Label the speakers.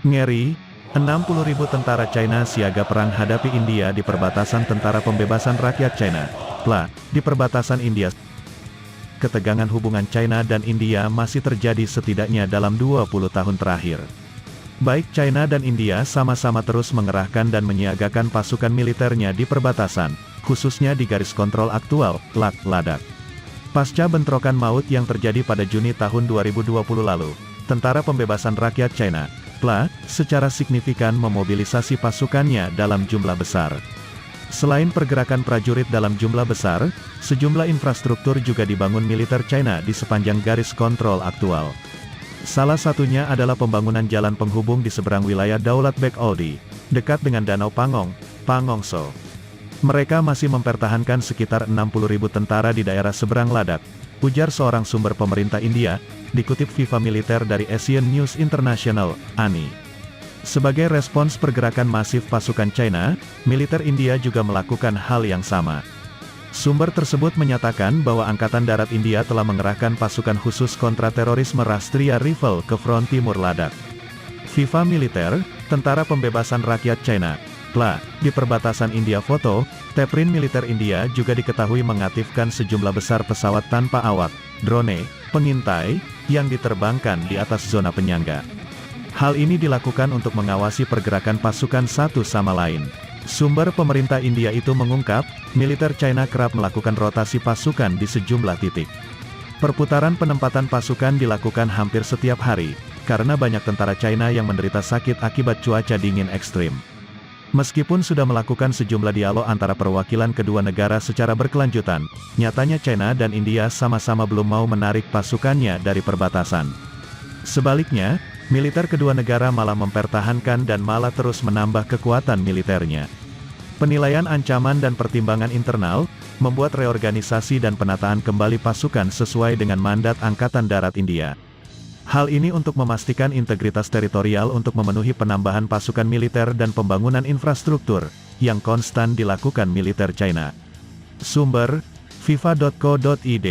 Speaker 1: Ngeri, 60.000 tentara China siaga perang hadapi India di perbatasan Tentara Pembebasan Rakyat China, PLA, di perbatasan India. Ketegangan hubungan China dan India masih terjadi setidaknya dalam 20 tahun terakhir. Baik China dan India sama-sama terus mengerahkan dan menyiagakan pasukan militernya di perbatasan, khususnya di garis kontrol aktual, Ladakh. Pasca bentrokan maut yang terjadi pada Juni tahun 2020 lalu, Tentara Pembebasan Rakyat China, PLA, secara signifikan memobilisasi pasukannya dalam jumlah besar. Selain pergerakan prajurit dalam jumlah besar, sejumlah infrastruktur juga dibangun militer China di sepanjang garis kontrol aktual. Salah satunya adalah pembangunan jalan penghubung di seberang wilayah Daulat Bek Oldi, dekat dengan Danau Pangongso. Mereka masih mempertahankan sekitar 60.000 tentara di daerah seberang Ladakh, ujar seorang sumber pemerintah India, dikutip Viva Militer dari Asian News International, ANI. Sebagai respons pergerakan masif pasukan China, militer India juga melakukan hal yang sama. Sumber tersebut menyatakan bahwa Angkatan Darat India telah mengerahkan pasukan khusus kontraterorisme Rashtriya Rifle ke front timur Ladakh. Viva Militer, Tentara Pembebasan Rakyat China, PLA, di perbatasan India foto, Teprin militer India juga diketahui mengaktifkan sejumlah besar pesawat tanpa awak, drone, pengintai, yang diterbangkan di atas zona penyangga. Hal ini dilakukan untuk mengawasi pergerakan pasukan satu sama lain. Sumber pemerintah India itu mengungkap, militer China kerap melakukan rotasi pasukan di sejumlah titik. Perputaran penempatan pasukan dilakukan hampir setiap hari, karena banyak tentara China yang menderita sakit akibat cuaca dingin ekstrim. Meskipun sudah melakukan sejumlah dialog antara perwakilan kedua negara secara berkelanjutan, nyatanya China dan India sama-sama belum mau menarik pasukannya dari perbatasan. Sebaliknya, militer kedua negara malah mempertahankan dan malah terus menambah kekuatan militernya. Penilaian ancaman dan pertimbangan internal, membuat reorganisasi dan penataan kembali pasukan sesuai dengan mandat Angkatan Darat India. Hal ini untuk memastikan integritas teritorial untuk memenuhi penambahan pasukan militer dan pembangunan infrastruktur, yang konstan dilakukan militer China. Sumber, viva.co.id.